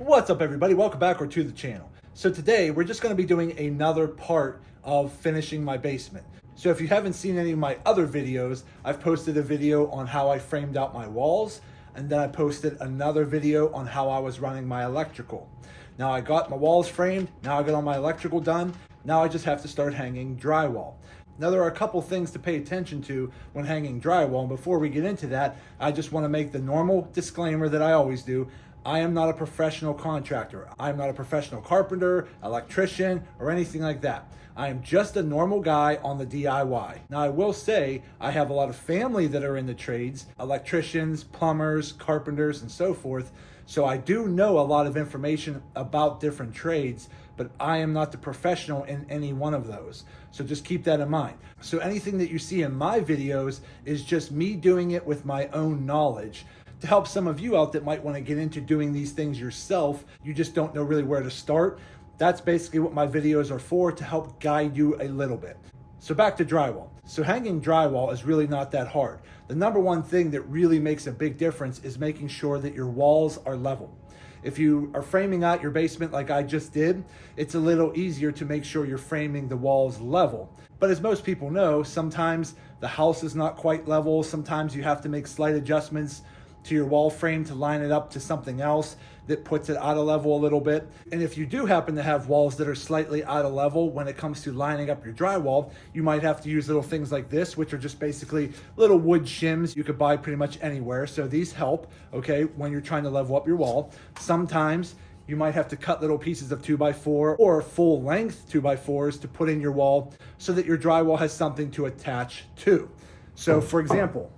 What's up, everybody? Welcome back to the channel. So today we're just going to be doing another part of finishing my basement. So if you haven't seen any of my other videos, I've posted a video on how I framed out my walls, and then I posted another video on how I was running my electrical. Now I got my walls framed, now I got all my electrical done, now I just have to start hanging drywall. Now there are a couple things to pay attention to when hanging drywall, and before we get into that, I just want to make the normal disclaimer that I always do. I am not a professional contractor. I am not a professional carpenter, electrician, or anything like that. I am just a normal guy on the DIY. Now I will say I have a lot of family that are in the trades, electricians, plumbers, carpenters, and so forth. So I do know a lot of information about different trades, but I am not the professional in any one of those. So just keep that in mind. So anything that you see in my videos is just me doing it with my own knowledge. To help some of you out that might want to get into doing these things yourself, you just don't know really where to start. That's basically what my videos are for, to help guide you a little bit. So back to drywall. So hanging drywall is really not that hard. The number one thing that really makes a big difference is making sure that your walls are level. If you are framing out your basement like I just did, it's a little easier to make sure you're framing the walls level. But as most people know, sometimes the house is not quite level. Sometimes you have to make slight adjustments to your wall frame to line it up to something else that puts it out of level a little bit. And if you do happen to have walls that are slightly out of level when it comes to lining up your drywall, you might have to use little things like this, which are just basically little wood shims you could buy pretty much anywhere. So these help, okay, when you're trying to level up your wall. Sometimes you might have to cut little pieces of 2x4 or full length 2x4s to put in your wall so that your drywall has something to attach to. So for example,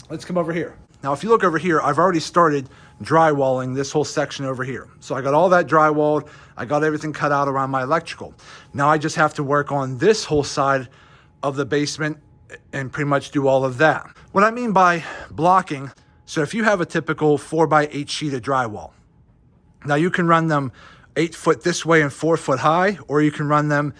let's come over here. Now, if you look over here, I've already started drywalling this whole section over here. So I got all that drywalled. I got everything cut out around my electrical. Now I just have to work on this whole side of the basement and pretty much do all of that. What I mean by blocking, so if you have a typical 4x8 sheet of drywall, now you can run them 8 foot this way and 4 foot high, or you can run them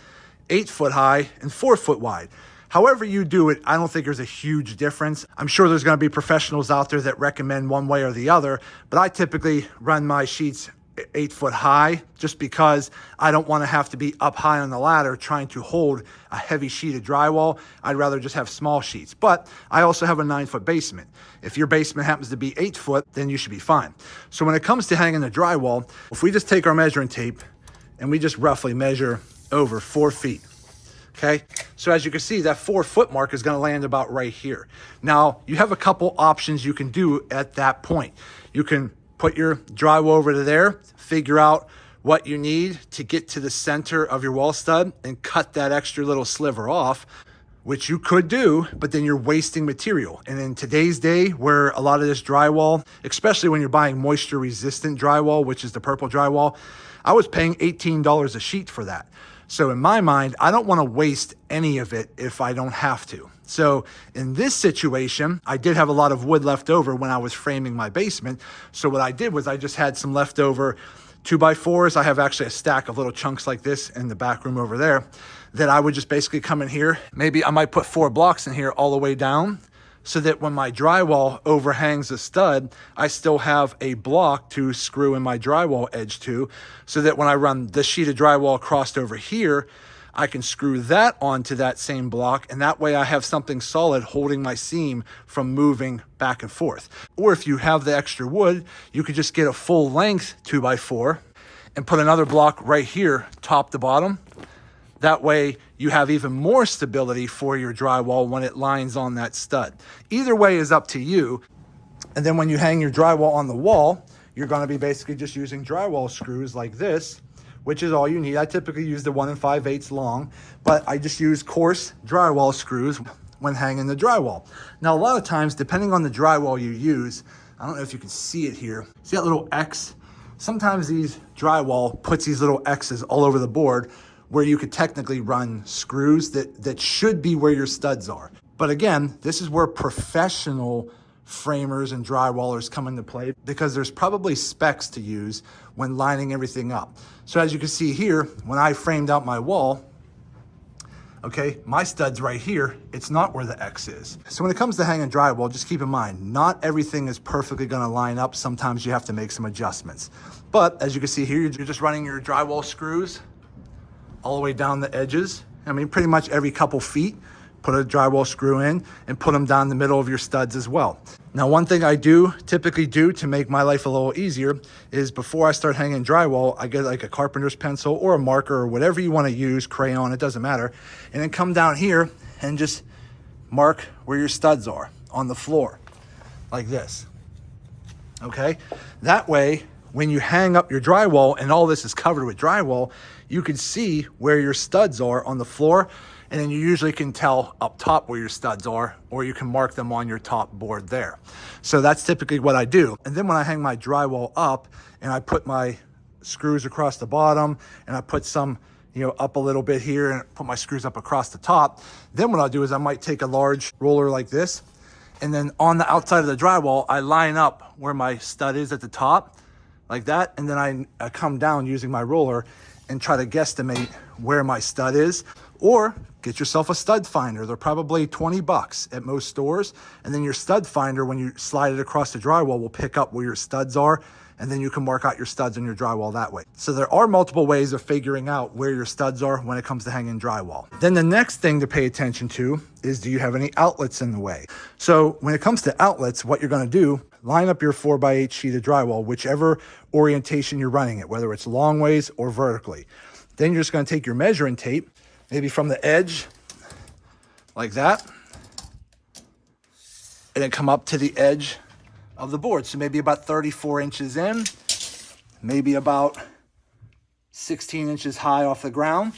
8 foot high and 4 foot wide. However you do it, I don't think there's a huge difference. I'm sure there's going to be professionals out there that recommend one way or the other, but I typically run my sheets 8 foot high just because I don't want to have to be up high on the ladder trying to hold a heavy sheet of drywall. I'd rather just have small sheets. But I also have a 9 foot basement. If your basement happens to be 8 foot, then you should be fine. So when it comes to hanging the drywall, if we just take our measuring tape and we just roughly measure over 4 feet. Okay, so as you can see, that 4 foot mark is going to land about right here. Now, you have a couple options you can do at that point. You can put your drywall over to there, figure out what you need to get to the center of your wall stud and cut that extra little sliver off, which you could do, but then you're wasting material. And in today's day, where a lot of this drywall, especially when you're buying moisture resistant drywall, which is the purple drywall, I was paying $18 a sheet for that. So in my mind, I don't want to waste any of it if I don't have to. So in this situation, I did have a lot of wood left over when I was framing my basement. So what I did was I just had some leftover 2x4s. I have actually a stack of little chunks like this in the back room over there that I would just basically come in here. Maybe I might put 4 blocks in here all the way down, so that when my drywall overhangs a stud, I still have a block to screw in my drywall edge to, so that when I run this sheet of drywall across over here, I can screw that onto that same block, and that way I have something solid holding my seam from moving back and forth. Or if you have the extra wood, you could just get a full length 2x4 and put another block right here, top to bottom. That way you have even more stability for your drywall when it lines on that stud. Either way is up to you. And then when you hang your drywall on the wall, you're going to be basically just using drywall screws like this, which is all you need. I typically use the 1 5/8 long, but I just use coarse drywall screws when hanging the drywall. Now, a lot of times, depending on the drywall you use, I don't know if you can see it here. See that little X? Sometimes these drywall puts these little X's all over the board, where you could technically run screws that should be where your studs are. But again, this is where professional framers and drywallers come into play, because there's probably specs to use when lining everything up. So as you can see here, when I framed out my wall, Okay, my stud's right here. It's not where the X is. So when it comes to hanging drywall, just keep in mind, not everything is perfectly gonna line up. Sometimes you have to make some adjustments. But as you can see here, you're just running your drywall screws all the way down the edges. I mean, pretty much every couple feet, put a drywall screw in and put them down the middle of your studs as well. Now, one thing I typically do to make my life a little easier is before I start hanging drywall, I get like a carpenter's pencil or a marker or whatever you want to use, crayon, it doesn't matter. And then come down here and just mark where your studs are on the floor like this. Okay, that way, when you hang up your drywall and all this is covered with drywall, you can see where your studs are on the floor, and then you usually can tell up top where your studs are, or you can mark them on your top board there. So that's typically what I do. And then when I hang my drywall up and I put my screws across the bottom and I put some, up a little bit here and put my screws up across the top, then what I'll do is I might take a large roller like this, and then on the outside of the drywall, I line up where my stud is at the top, like that, and then I come down using my roller and try to guesstimate where my stud is. Or get yourself a stud finder. They're probably 20 bucks at most stores. And then your stud finder, when you slide it across the drywall, will pick up where your studs are, and then you can mark out your studs on your drywall that way. So there are multiple ways of figuring out where your studs are when it comes to hanging drywall. Then the next thing to pay attention to is, do you have any outlets in the way? So when it comes to outlets, what you're gonna do, line up your 4x8 sheet of drywall, whichever orientation you're running it, whether it's long ways or vertically. Then you're just gonna take your measuring tape, maybe from the edge, like that, and then come up to the edge of the board. So maybe about 34 inches in, maybe about 16 inches high off the ground.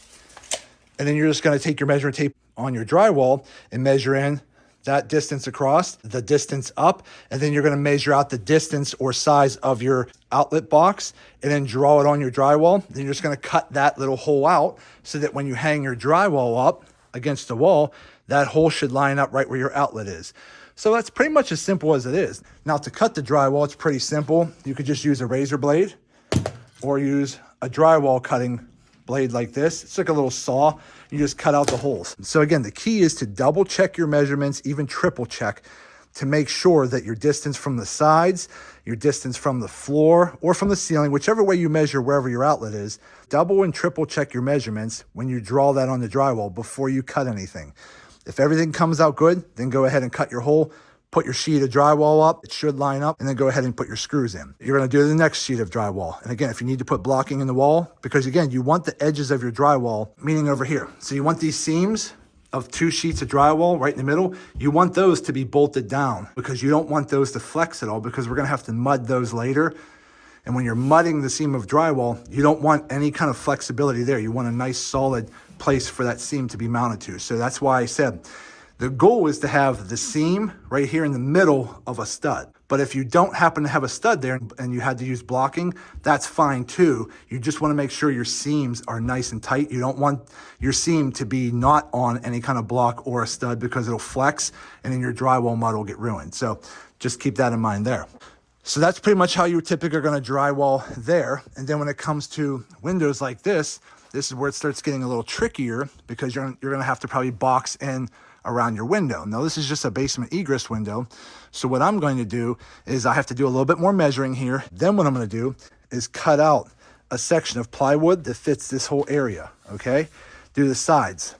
And then you're just gonna take your measuring tape on your drywall and measure in that distance across, the distance up, and then you're gonna measure out the distance or size of your outlet box and then draw it on your drywall. Then you're just gonna cut that little hole out so that when you hang your drywall up against the wall, that hole should line up right where your outlet is. So that's pretty much as simple as it is. Now to cut the drywall, it's pretty simple. You could just use a razor blade or use a drywall cutting blade like this. It's like a little saw. You just cut out the holes. So again, the key is to double check your measurements, even triple check, to make sure that your distance from the sides, your distance from the floor or from the ceiling, whichever way you measure wherever your outlet is, double and triple check your measurements when you draw that on the drywall before you cut anything. If everything comes out good, then go ahead and cut your hole, put your sheet of drywall up, it should line up, and then go ahead and put your screws in. You're gonna do the next sheet of drywall. And again, if you need to put blocking in the wall, because again, you want the edges of your drywall meeting over here. So you want these seams of 2 sheets of drywall right in the middle, you want those to be bolted down because you don't want those to flex at all, because we're gonna have to mud those later. And when you're mudding the seam of drywall, you don't want any kind of flexibility there. You want a nice solid place for that seam to be mounted to. So that's why I said the goal is to have the seam right here in the middle of a stud. But if you don't happen to have a stud there and you had to use blocking, that's fine too. You just want to make sure your seams are nice and tight. You don't want your seam to be not on any kind of block or a stud, because it'll flex and then your drywall mud will get ruined. So just keep that in mind there. So that's pretty much how you typically are going to drywall there. And then when it comes to windows like this is where it starts getting a little trickier, because you're going to have to probably box in around your window. Now this is just a basement egress window. So what I'm going to do is I have to do a little bit more measuring here. Then what I'm going to do is cut out a section of plywood that fits this whole area, okay? Do the sides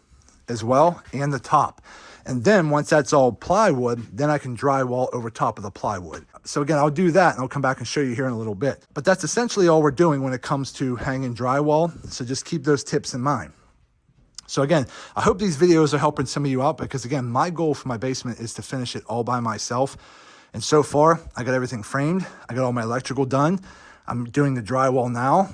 as well and the top. And then once that's all plywood, then I can drywall over top of the plywood. So again, I'll do that and I'll come back and show you here in a little bit. But that's essentially all we're doing when it comes to hanging drywall. So just keep those tips in mind. So again, I hope these videos are helping some of you out, because again, my goal for my basement is to finish it all by myself. And so far, I got everything framed. I got all my electrical done. I'm doing the drywall now,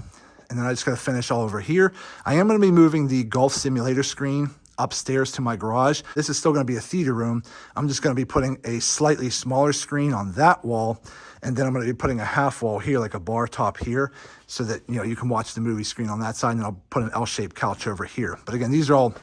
and then I just got to finish all over here. I am going to be moving the golf simulator screen upstairs to my garage. This is still going to be a theater room. I'm just going to be putting a slightly smaller screen on that wall, and then I'm going to be putting a half wall here, like a bar top here, so that you can watch the movie screen on that side, and I'll put an L-shaped couch over here. But again, these are all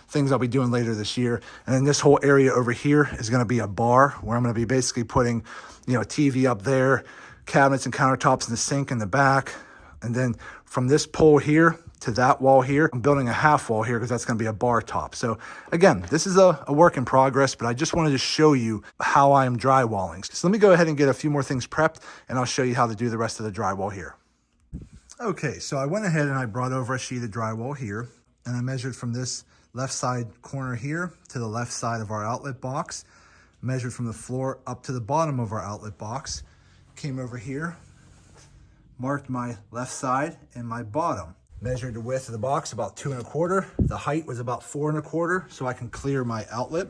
things I'll be doing later this year. And then this whole area over here is going to be a bar where I'm going to be basically putting a TV up there, cabinets and countertops, and the sink in the back. And then from this pole here to that wall here. I'm building a half wall here because that's going to be a bar top. So again, this is a work in progress, but I just wanted to show you how I am drywalling. So let me go ahead and get a few more things prepped, and I'll show you how to do the rest of the drywall here. Okay, so I went ahead and I brought over a sheet of drywall here, and I measured from this left side corner here to the left side of our outlet box, measured from the floor up to the bottom of our outlet box, came over here, marked my left side and my bottom, measured the width of the box about 2 1/4. The height was about 4 1/4, so I can clear my outlet.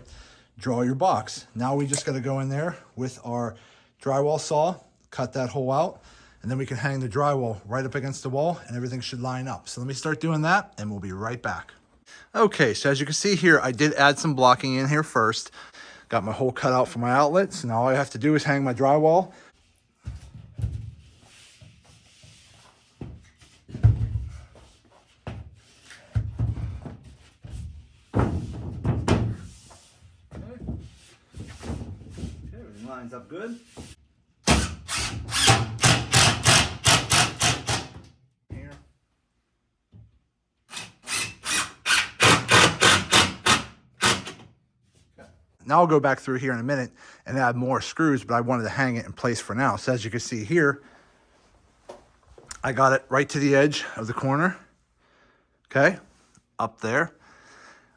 Draw your box. Now we just got to go in there with our drywall saw, cut that hole out, and then we can hang the drywall right up against the wall and everything should line up. So let me start doing that and we'll be right back. Okay, so as you can see here, I did add some blocking in here first. Got my hole cut out for my outlets. Now all I have to do is hang my drywall. Everything lines up good. Now I'll go back through here in a minute and add more screws, but I wanted to hang it in place for now. So as you can see here, I got it right to the edge of the corner, okay, up there.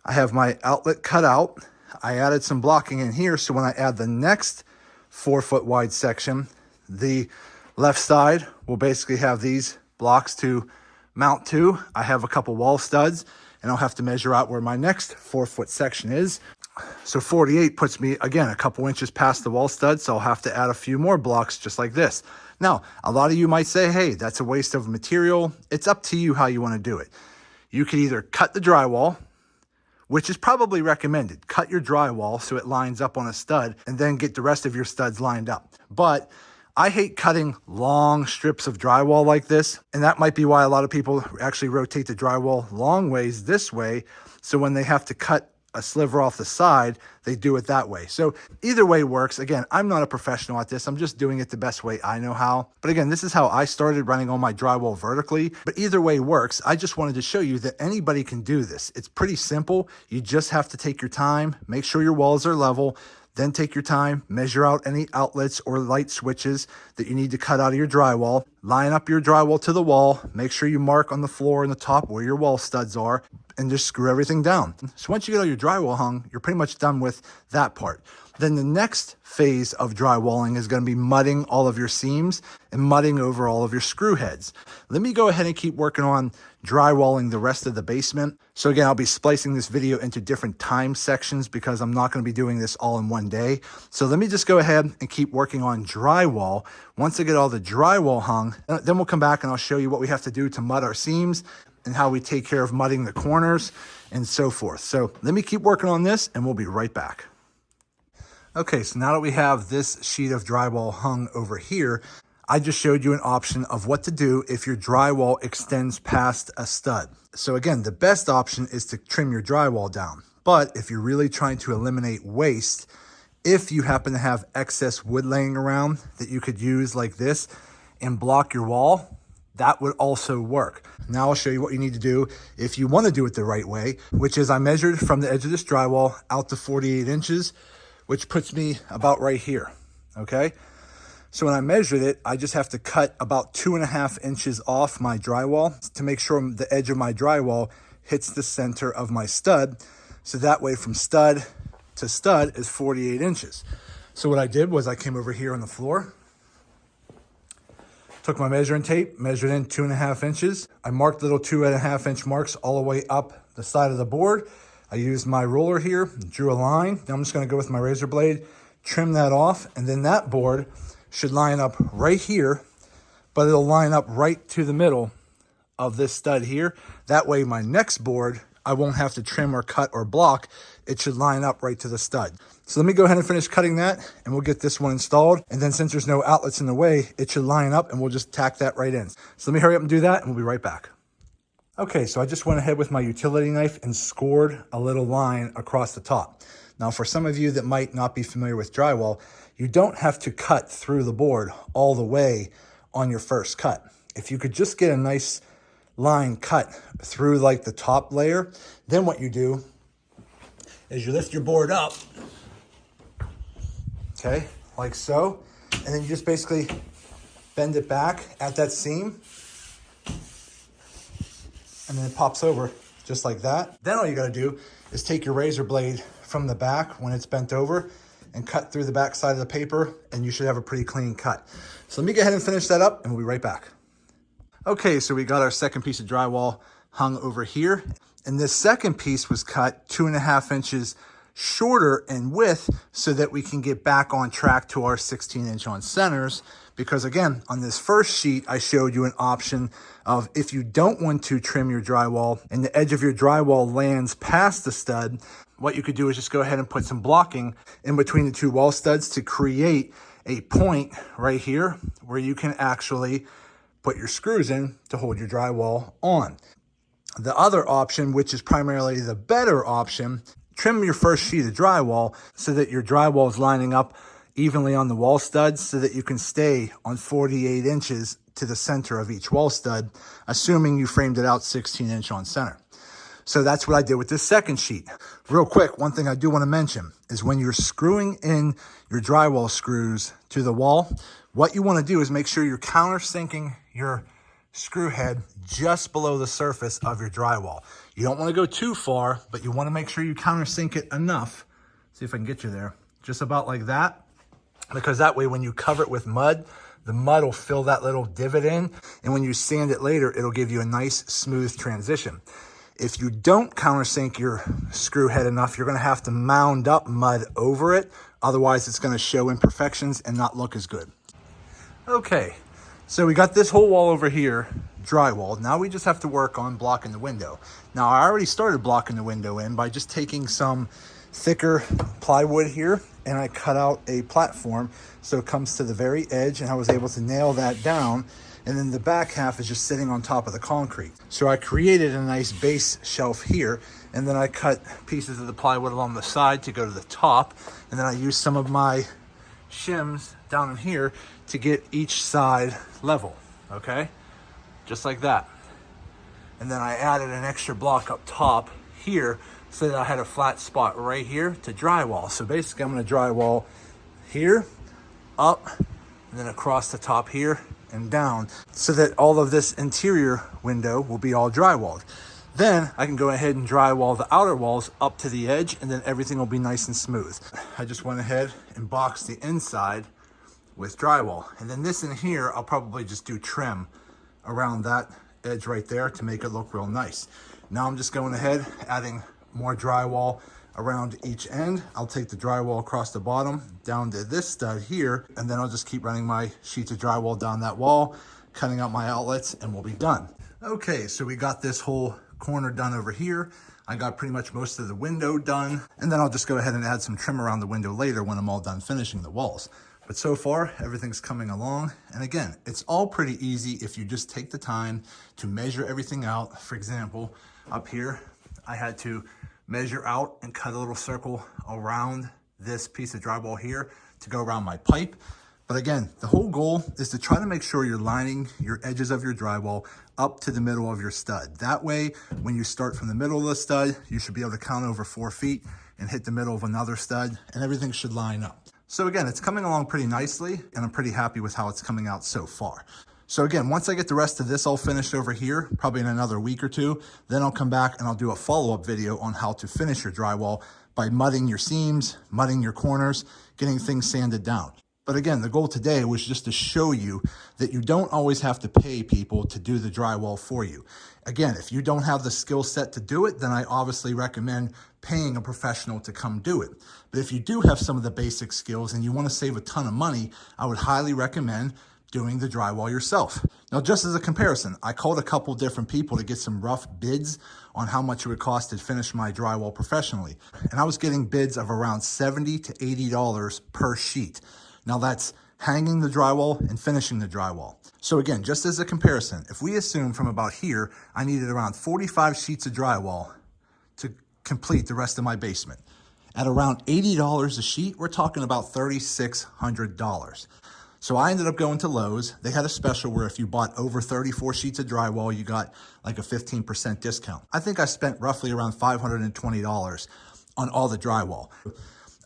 I have my outlet cut out. I added some blocking in here, so when I add the next 4 foot wide section, the left side will basically have these blocks to mount to. I have a couple wall studs, and I'll have to measure out where my next 4 foot section is. So 48 puts me, again, a couple inches past the wall stud, so I'll have to add a few more blocks just like this. Now, a lot of you might say, hey, that's a waste of material. It's up to you how you want to do it. You could either cut the drywall, which is probably recommended. Cut your drywall so it lines up on a stud, and then get the rest of your studs lined up. But I hate cutting long strips of drywall like this, and that might be why a lot of people actually rotate the drywall long ways this way, so when they have to cut a sliver off the side, they do it that way. So either way works. Again, I'm not a professional at this. I'm just doing it the best way I know how. But again, this is how I started running all my drywall vertically. But either way works. I just wanted to show you that anybody can do this. It's pretty simple. You just have to take your time, make sure your walls are level, then take your time, measure out any outlets or light switches that you need to cut out of your drywall, line up your drywall to the wall, make sure you mark on the floor and the top where your wall studs are, and just screw everything down. So once you get all your drywall hung, you're pretty much done with that part. Then the next phase of drywalling is going to be mudding all of your seams and mudding over all of your screw heads. Let me go ahead and keep working on drywalling the rest of the basement. So again, I'll be splicing this video into different time sections because I'm not going to be doing this all in one day. So let me just go ahead and keep working on drywall. Once I get all the drywall hung, then we'll come back and I'll show you what we have to do to mud our seams and how we take care of mudding the corners and so forth. So let me keep working on this and we'll be right back. Okay, so now that we have this sheet of drywall hung over here, I just showed you an option of what to do if your drywall extends past a stud. So again, the best option is to trim your drywall down. But if you're really trying to eliminate waste, if you happen to have excess wood laying around that you could use like this and block your wall, that would also work. Now I'll show you what you need to do if you want to do it the right way, which is I measured from the edge of this drywall out to 48 inches, which puts me about right here, okay? So when I measured it, I just have to cut about 2.5 inches off my drywall to make sure the edge of my drywall hits the center of my stud. So that way from stud to stud is 48 inches. So what I did was I came over here on the floor, took my measuring tape, measured in 2.5 inches. I marked little 2.5 inch marks all the way up the side of the board. I used my ruler here, drew a line. Now I'm just gonna go with my razor blade, trim that off, and then that board should line up right here, but it'll line up right to the middle of this stud here. That way my next board, I won't have to trim or cut or block. It should line up right to the stud. So let me go ahead and finish cutting that and we'll get this one installed. And then since there's no outlets in the way, it should line up and we'll just tack that right in. So let me hurry up and do that and we'll be right back. Okay, so I just went ahead with my utility knife and scored a little line across the top. Now, for some of you that might not be familiar with drywall, you don't have to cut through the board all the way on your first cut. If you could just get a nice line cut through like the top layer. Then what you do is you lift your board up, okay, like so, and then you just basically bend it back at that seam, and then it pops over just like that. Then all you gotta do is take your razor blade from the back when it's bent over and cut through the back side of the paper, and you should have a pretty clean cut. So let me go ahead and finish that up, and we'll be right back. Okay, so we got our second piece of drywall hung over here, and this second piece was cut 2.5 inches shorter in width so that we can get back on track to our 16-inch on centers. Because again, on this first sheet, I showed you an option of if you don't want to trim your drywall and the edge of your drywall lands past the stud, what you could do is just go ahead and put some blocking in between the two wall studs to create a point right here where you can actually put your screws in to hold your drywall on. The other option, which is primarily the better option, trim your first sheet of drywall so that your drywall is lining up evenly on the wall studs so that you can stay on 48 inches to the center of each wall stud, assuming you framed it out 16-inch on center. So that's what I did with this second sheet. Real quick, one thing I do want to mention is when you're screwing in your drywall screws to the wall, what you want to do is make sure you're countersinking your screw head just below the surface of your drywall. You don't want to go too far, but you want to make sure you countersink it enough. See if I can get you there. Just about like that. Because that way when you cover it with mud, the mud will fill that little divot in. And when you sand it later, it'll give you a nice smooth transition. If you don't countersink your screw head enough, you're going to have to mound up mud over it. Otherwise, it's going to show imperfections and not look as good. Okay, so we got this whole wall over here drywalled. Now we just have to work on blocking the window. Now I already started blocking the window in by just taking some thicker plywood here, and I cut out a platform so it comes to the very edge, and I was able to nail that down, and then the back half is just sitting on top of the concrete. So I created a nice base shelf here, and then I cut pieces of the plywood along the side to go to the top, and then I used some of my shims down in here to get each side level, okay? Just like that. And then I added an extra block up top here so that I had a flat spot right here to drywall. So basically I'm gonna drywall here, up, and then across the top here and down so that all of this interior window will be all drywalled. Then I can go ahead and drywall the outer walls up to the edge, and then everything will be nice and smooth. I just went ahead and boxed the inside with drywall. And then this in here, I'll probably just do trim around that edge right there to make it look real nice. Now I'm just going ahead, adding more drywall around each end. I'll take the drywall across the bottom down to this stud here, and then I'll just keep running my sheets of drywall down that wall, cutting out my outlets, and we'll be done. Okay, so we got this whole corner done over here. I got pretty much most of the window done, and then I'll just go ahead and add some trim around the window later when I'm all done finishing the walls. But so far, everything's coming along. And again, it's all pretty easy if you just take the time to measure everything out. For example, up here, I had to measure out and cut a little circle around this piece of drywall here to go around my pipe. But again, the whole goal is to try to make sure you're lining your edges of your drywall up to the middle of your stud. That way, when you start from the middle of the stud, you should be able to count over 4 feet and hit the middle of another stud, and everything should line up. So again, it's coming along pretty nicely, and I'm pretty happy with how it's coming out so far. So again, once I get the rest of this all finished over here, probably in another week or two, then I'll come back and I'll do a follow-up video on how to finish your drywall by mudding your seams, mudding your corners, getting things sanded down. But again, the goal today was just to show you that you don't always have to pay people to do the drywall for you. Again, if you don't have the skill set to do it, then I obviously recommend paying a professional to come do it. But if you do have some of the basic skills and you want to save a ton of money, I would highly recommend doing the drywall yourself. Now, just as a comparison, I called a couple different people to get some rough bids on how much it would cost to finish my drywall professionally. And I was getting bids of around $70 to $80 per sheet. Now that's hanging the drywall and finishing the drywall. So again, just as a comparison, if we assume from about here, I needed around 45 sheets of drywall to complete the rest of my basement. At around $80 a sheet, we're talking about $3,600. So I ended up going to Lowe's. They had a special where if you bought over 34 sheets of drywall, you got like a 15% discount. I think I spent roughly around $520 on all the drywall.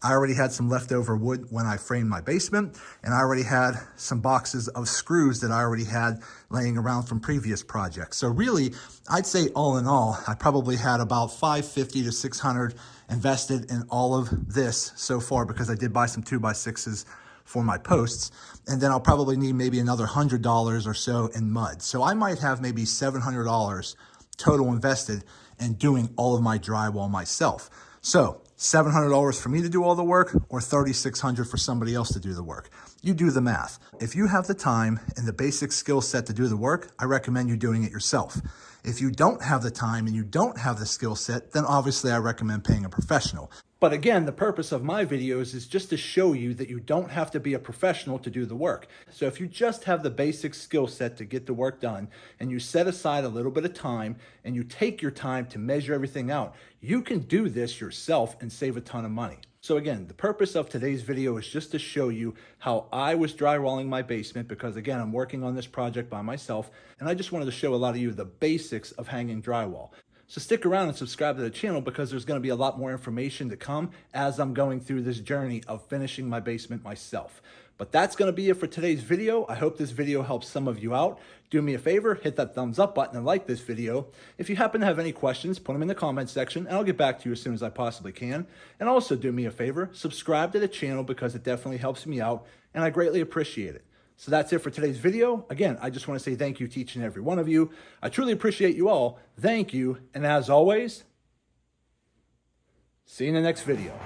I already had some leftover wood when I framed my basement, and I already had some boxes of screws that I already had laying around from previous projects. So really, I'd say all in all, I probably had about $550 to $600 invested in all of this so far, because I did buy some 2x6s for my posts. And then I'll probably need maybe another $100 or so in mud. So I might have maybe $700 total invested in doing all of my drywall myself. So $700 for me to do all the work, or $3,600 for somebody else to do the work. You do the math. If you have the time and the basic skill set to do the work, I recommend you doing it yourself. If you don't have the time and you don't have the skill set, then obviously I recommend paying a professional. But again, the purpose of my videos is just to show you that you don't have to be a professional to do the work. So if you just have the basic skill set to get the work done, and you set aside a little bit of time and you take your time to measure everything out, you can do this yourself and save a ton of money. So again, the purpose of today's video is just to show you how I was drywalling my basement, because again, I'm working on this project by myself, and I just wanted to show a lot of you the basics of hanging drywall. So stick around and subscribe to the channel, because there's going to be a lot more information to come as I'm going through this journey of finishing my basement myself. But that's going to be it for today's video. I hope this video helps some of you out. Do me a favor, hit that thumbs up button and like this video. If you happen to have any questions, put them in the comment section and I'll get back to you as soon as I possibly can. And also do me a favor, subscribe to the channel, because it definitely helps me out and I greatly appreciate it. So that's it for today's video. Again, I just want to say thank you to each and every one of you. I truly appreciate you all. Thank you. And as always, see you in the next video.